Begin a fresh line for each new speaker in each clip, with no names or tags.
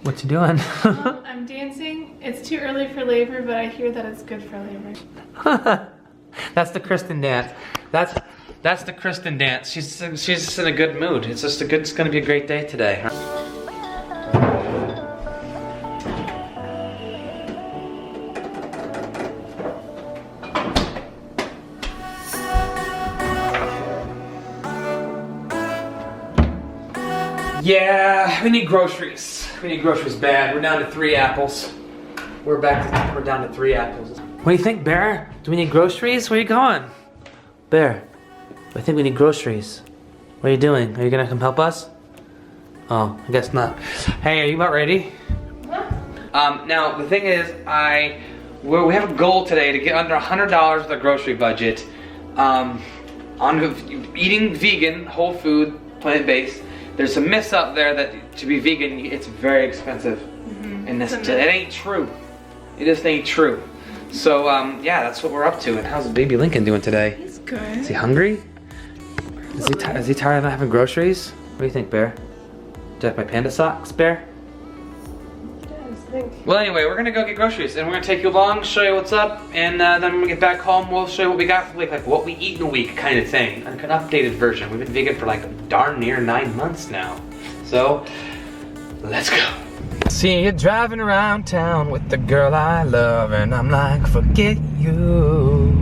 What you doing?
I'm dancing. It's too early for labor, but I hear that it's good for labor.
That's the Kristen dance. That's the Kristen dance. She's just in a good mood. It's gonna be a great day today. Yeah, we need groceries. We need groceries bad. We're down to 3 apples. We're down to 3 apples. What do you think, Bear? Do we need groceries? Where are you going? Bear, I think we need groceries. What are you doing? Are you gonna come help us? Oh, I guess not. Hey, are you about ready?
What?
Now the thing is, we have a goal today to get under $100 with our grocery budget. On eating vegan, whole food, plant-based. There's some myths out there that to be vegan, it's very expensive. And it ain't true. It just ain't true. So, yeah, that's what we're up to. And how's baby Lincoln doing today?
He's good.
Is he hungry? Is he tired of not having groceries? What do you think, Bear? Do you like my panda socks, Bear? Well, anyway, we're gonna go get groceries, and we're gonna take you along, show you what's up, and then when we get back home, we'll show you what we got for like what we eat in a week, kind of thing, like an updated version. We've been vegan for like darn near 9 months now, so let's go. See you driving around town with the girl I love, and I'm like, forget you.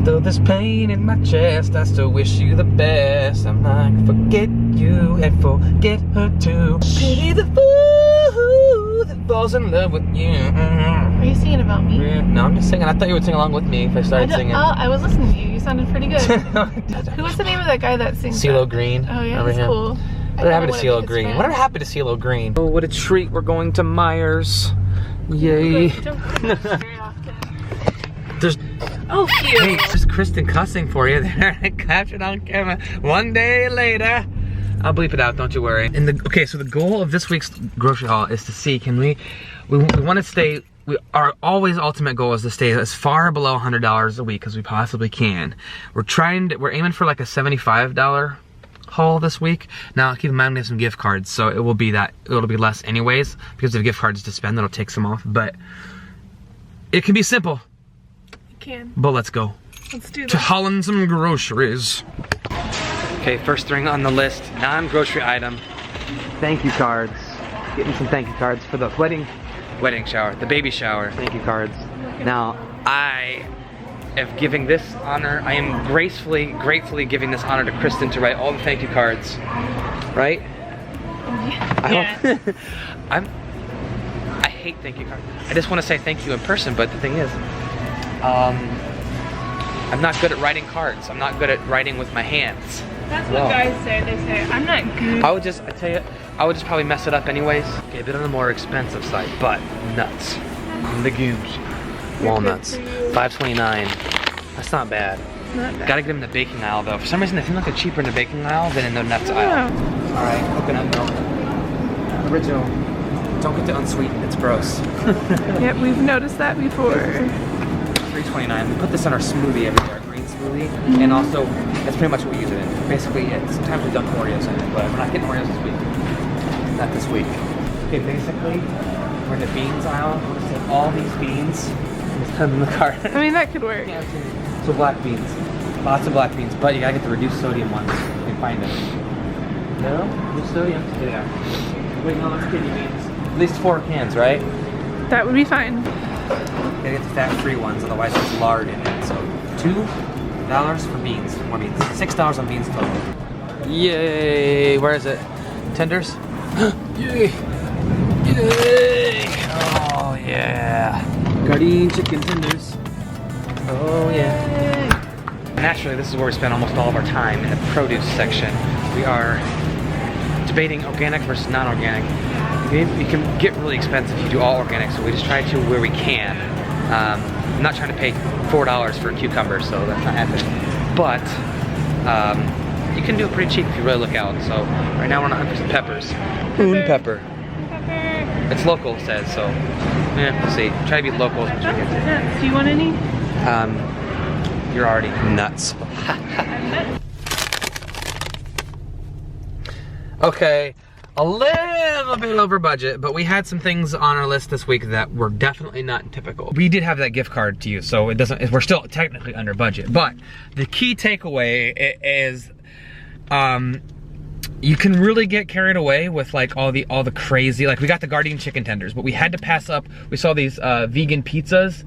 Though there's pain in my chest, I still wish you the best. I'm like, forget you and forget her too. Pity the fool that falls in love with you.
Are you singing about me?
No, I'm just singing. I thought you would sing along with me if I started singing.
Oh, I was listening to you. You sounded pretty good. Who was the name of that guy that sings
CeeLo
that?
Green.
Oh yeah, that's cool.
Whatever happened to CeeLo Green? Whatever happened to CeeLo Green? Oh, what a treat. We're going to Myers. Yay.
Don't go very often.
There's...
Oh, cute.
Hey, there's Kristen cussing for you there. Captured on camera. One day later. I'll bleep it out, don't you worry. Okay, so the goal of this week's grocery haul is to see, can we want to stay, our always ultimate goal is to stay as far below $100 a week as we possibly can. We're aiming for like a $75 haul this week. Now keep in mind we have some gift cards, so it'll be less anyways, because we have gift cards to spend, that'll take some off, but it can be simple.
It can.
But let's go.
Let's do
To
that.
hauling some groceries. Okay, first thing on the list, non-grocery item, thank you cards. Getting some thank you cards for the wedding shower, the baby shower, thank you cards. Now, I am giving this honor, I am gratefully giving this honor to Kristen to write all the thank you cards, right?
Yeah.
I hate thank you cards. I just want to say thank you in person, but the thing is, I'm not good at writing cards. I'm not good at writing with my hands.
That's what guys say. They say, I'm not good.
I would just probably mess it up anyways. Okay, a bit on the more expensive side, but nuts, legumes, walnuts, $5.29. That's not bad.
Not bad.
Gotta get them in the baking aisle though. For some reason, they seem like they're cheaper in the baking aisle than in the nuts aisle. All right, coconut milk, original. Don't get the unsweetened. It's gross.
Yep, we've noticed that before.
$3.29. We put this in our smoothie every day, our green smoothie, and also that's pretty much what we use it in. Basically, sometimes we dump Oreos in it, but we're not getting Oreos this week. Not this week. Okay, basically, we're in the beans aisle. We're gonna take all these beans and just put them in the cart.
I mean, that could work.
So black beans, lots of black beans, but you gotta get the reduced sodium ones. You can find them. No, reduced sodium. Yeah. Wait, no, let's kidney beans. At least 4 cans, right?
That would be fine.
Gotta get the fat-free ones, otherwise there's lard in it. So $2 for beans, more beans. $6 on beans total. Yay! Where is it? Tenders? Yay! Yay! Oh yeah! Gardein chicken tenders. Oh yeah! Naturally, this is where we spend almost all of our time, in the produce section. We are debating organic versus non-organic. It can get really expensive if you do all organic, so we just try to where we can. I'm not trying to pay $4 for a cucumber, so that's not happening. But you can do it pretty cheap if you really look out. So right now we're on 100% peppers. Pepper. It's local, it says, so yeah, we'll see. Try to be local.
Do you want any?
You're already nuts.
I'm nuts.
Okay. a little bit over budget, but we had some things on our list this week that were definitely not typical. We did have that gift card to use, so we're still technically under budget. But the key takeaway is, you can really get carried away with like all the crazy, like we got the Guardian chicken tenders, but we had to pass up. We saw these vegan pizzas,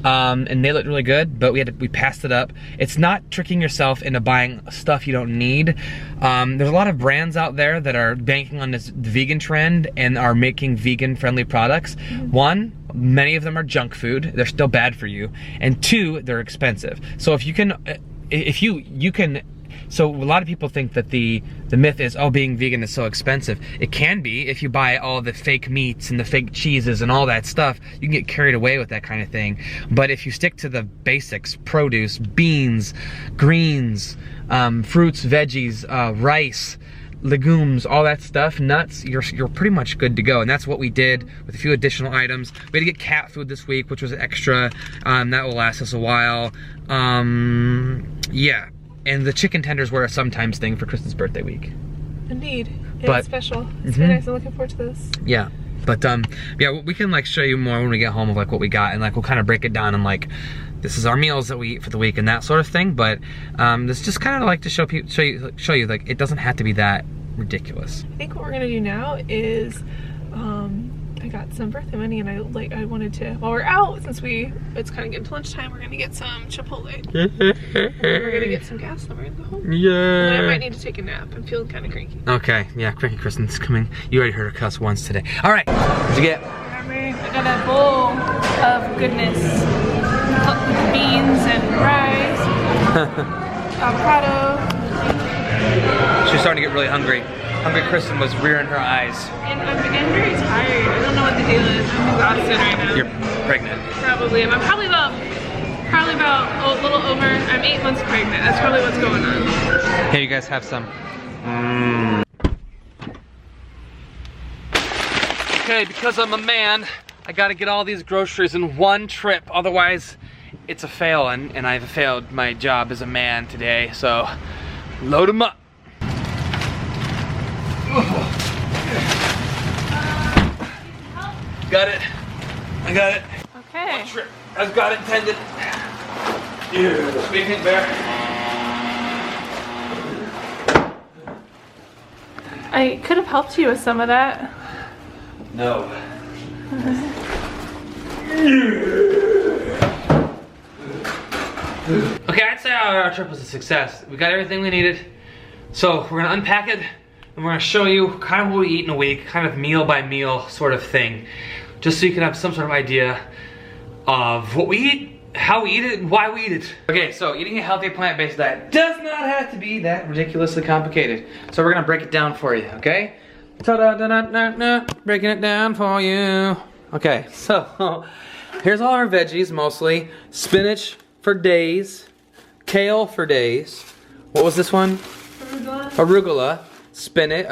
and they looked really good, but we passed it up. It's not tricking yourself into buying stuff you don't need. There's a lot of brands out there that are banking on this vegan trend and are making vegan friendly products. One, many of them are junk food. They're still bad for you. And two, they're expensive. So if you can, so a lot of people think that the myth is, oh, being vegan is so expensive. It can be if you buy all the fake meats and the fake cheeses and all that stuff. You can get carried away with that kind of thing. But if you stick to the basics, produce, beans, greens, fruits, veggies, rice, legumes, all that stuff, nuts, you're pretty much good to go. And that's what we did with a few additional items. We had to get cat food this week, which was extra. That will last us a while. Yeah. And the chicken tenders were a sometimes thing for Kristen's birthday week.
Indeed. It's special. It's very nice. I'm looking forward to this. Yeah.
But yeah, we can like show you more when we get home of like what we got, and like we'll kind of break it down and like this is our meals that we eat for the week and that sort of thing. But this just kind of like to show you like it doesn't have to be that ridiculous.
I think what we're gonna do now is I got some birthday money and I wanted to, while we're out, since it's kind of getting to lunchtime, we're gonna get some Chipotle. We're gonna get some gas and we're gonna go home.
Yeah.
And I might need to take a nap. I'm feeling kind of cranky.
Okay, yeah, cranky Kristen's coming. You already heard her cuss once today. All right, what'd you get?
I got a bowl of goodness. Beans and rice, avocado.
She's starting to get really hungry. Hungry Kristen was rearing her eyes.
And I'm very tired. I don't know what the deal is. I'm exhausted right now.
You're pregnant.
Probably. I'm probably about a little over. I'm 8 months pregnant. That's probably what's going on.
Here, you guys have some. Okay, because I'm a man, I gotta get all these groceries in one trip. Otherwise, it's a fail, and I've failed my job as a man today. So, load them up. Got it. I got it.
Okay.
One trip as God intended. Yeah. Big hit bear.
I could have helped you with some of that.
No. Okay, I'd say our trip was a success. We got everything we needed. So we're gonna unpack it and we're gonna show you kind of what we eat in a week, kind of meal by meal sort of thing. Just so you can have some sort of idea of what we eat, how we eat it, and why we eat it. Okay, so eating a healthy plant-based diet does not have to be that ridiculously complicated. So we're gonna break it down for you, okay? Ta-da-da-da-da-da, breaking it down for you. Okay, so here's all our veggies mostly. Spinach for days, kale for days. What was this one? Arugula. Spinach,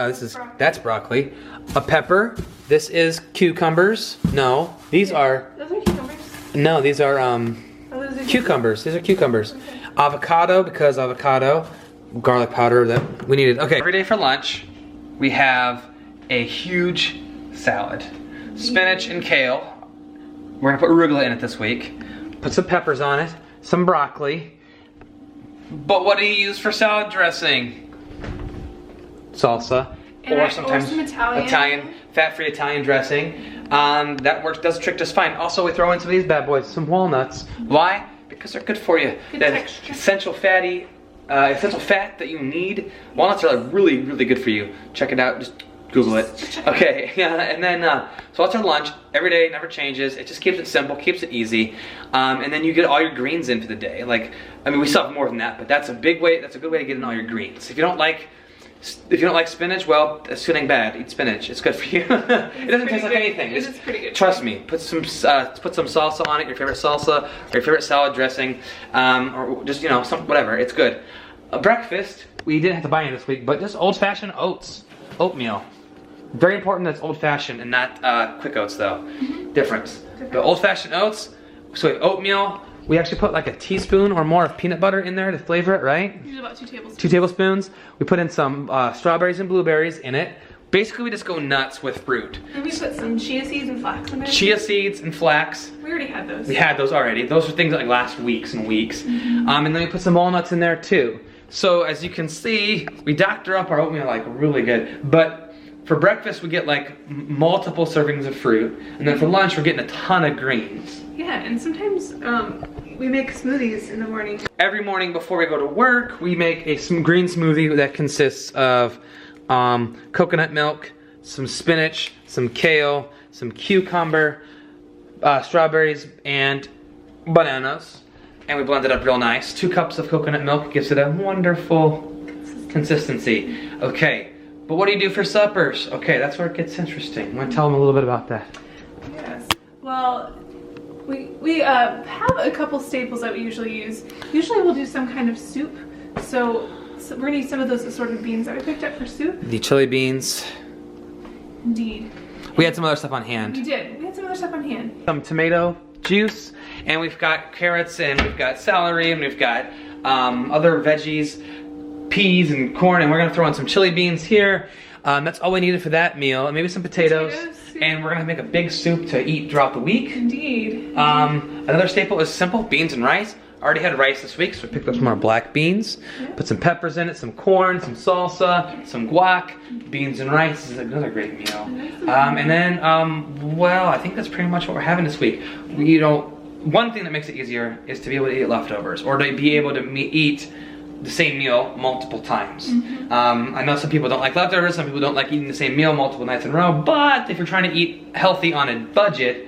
that's broccoli. A pepper. This is cucumbers. No, these are.
Those are cucumbers.
No, these are cucumbers. These are cucumbers. Okay. Avocado, because avocado. Garlic powder that we needed. Okay, every day for lunch, we have a huge salad. Spinach and kale. We're gonna put arugula in it this week. Put some peppers on it. Some broccoli. But what do you use for salad dressing? Salsa, or sometimes Italian, fat-free Italian dressing. That works, does trick just fine. Also, we throw in some of these bad boys, some walnuts. Why? Because they're good for you.
Good
that
texture.
essential fat that you need. Walnuts are like really, really good for you. Check it out. Just Google it. Okay, and then so that's our lunch. Every day, never changes. It just keeps it simple, keeps it easy, and then you get all your greens in for the day. Like, I mean, we still have more than that, but that's a big way. That's a good way to get in all your greens. If you don't like spinach, well, it's getting bad. Eat spinach. It's good for you. It doesn't taste like anything.
It's pretty good.
Trust me. Put some salsa on it. Your favorite salsa, or your favorite salad dressing, or just whatever. It's good. Breakfast. We didn't have to buy any this week, but just old-fashioned oatmeal. Very important that's old-fashioned and not quick oats though. Difference. But old-fashioned oats. So we have oatmeal. We actually put like a teaspoon or more of peanut butter in there to flavor it, right?
Usually about 2 tablespoons.
2 tablespoons. We put in some strawberries and blueberries in it. Basically, we just go nuts with fruit.
And we put some chia seeds and flax in there.
Chia seeds and flax.
We already had those.
We had those already. Those are things that like last weeks and weeks. And then we put some walnuts in there too. So as you can see, we doctor up our oatmeal like really good. But for breakfast, we get like multiple servings of fruit. And then for lunch, we're getting a ton of greens.
Yeah, and sometimes we make smoothies in the morning.
Every morning before we go to work, we make a green smoothie that consists of coconut milk, some spinach, some kale, some cucumber, strawberries, and bananas. And we blend it up real nice. 2 cups of coconut milk gives it a wonderful consistency. Okay, but what do you do for suppers? Okay, that's where it gets interesting. Want to tell them a little bit about that?
Yes. Well, we have a couple staples that we usually use. Usually we'll do some kind of soup. So we're gonna use some of those assorted beans that we picked up for soup.
The chili beans.
Indeed.
We had some other stuff on hand.
We did. We had some other stuff on hand.
Some tomato juice, and we've got carrots, and we've got celery, and we've got other veggies, peas and corn, and we're gonna throw in some chili beans here. That's all we needed for that meal, and maybe some potatoes. And we're gonna make a big soup to eat throughout the week.
Indeed.
Another staple is simple, beans and rice. Already had rice this week, so we picked up some more black beans.
Yeah.
Put some peppers in it, some corn, some salsa, some guac, beans and rice. This is another great meal. And then, well, I think that's pretty much what we're having this week. One thing that makes it easier is to be able to eat leftovers, or to be able to eat the same meal multiple times. I know some people don't like leftovers, some people don't like eating the same meal multiple nights in a row, but if you're trying to eat healthy on a budget,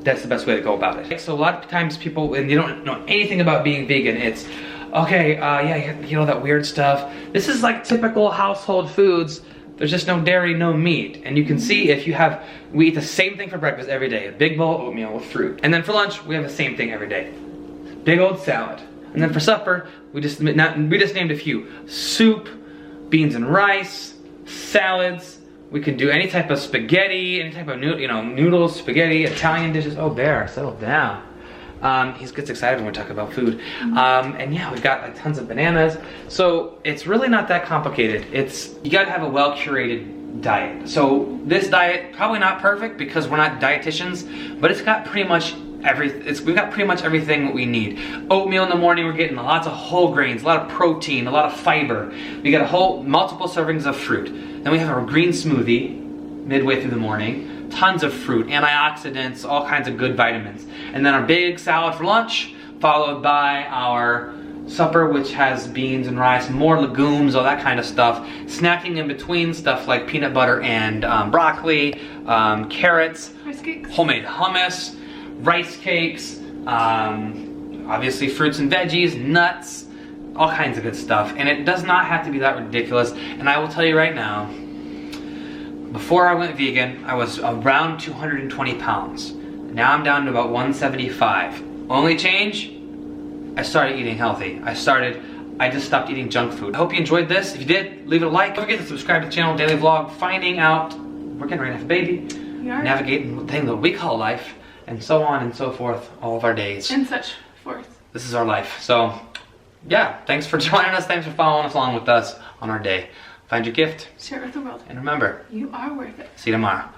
that's the best way to go about it. So a lot of times people, when you don't know anything about being vegan, it's, okay, yeah, you know that weird stuff. This is like typical household foods. There's just no dairy, no meat. And you can see if we eat the same thing for breakfast every day, a big bowl of oatmeal with fruit. And then for lunch, we have the same thing every day, big old salad. And then for supper, we just named a few: soup, beans and rice, salads. We can do any type of spaghetti, any type of noodles, spaghetti, Italian dishes. Oh, Bear, settle down. He gets excited when we talk about food. And yeah, we've got like tons of bananas. So it's really not that complicated. You gotta have a well-curated diet. So this diet, probably not perfect because we're not dietitians, but it's got pretty much we've got pretty much everything that we need. Oatmeal in the morning, we're getting lots of whole grains, a lot of protein, a lot of fiber. We got multiple servings of fruit. Then we have our green smoothie midway through the morning, tons of fruit, antioxidants, all kinds of good vitamins. And then our big salad for lunch, followed by our supper, which has beans and rice, more legumes, all that kind of stuff. Snacking in between, stuff like peanut butter and broccoli, carrots,
rice cakes,
homemade hummus, rice cakes, obviously fruits and veggies, nuts, all kinds of good stuff. And it does not have to be that ridiculous. And I will tell you right now, before I went vegan, I was around 220 pounds. Now I'm down to about 175. Only change, I started eating healthy. I just stopped eating junk food. I hope you enjoyed this. If you did, leave it a like. Don't forget to subscribe to the channel, daily vlog, finding out, we're getting ready to have a baby, navigating the thing that we call life, and so on and so forth, all of our days.
And such forth.
This is our life. So, yeah, thanks for joining us. Thanks for following us along with us on our day. Find your gift.
Share it with the world.
And remember,
you are worth it.
See you tomorrow.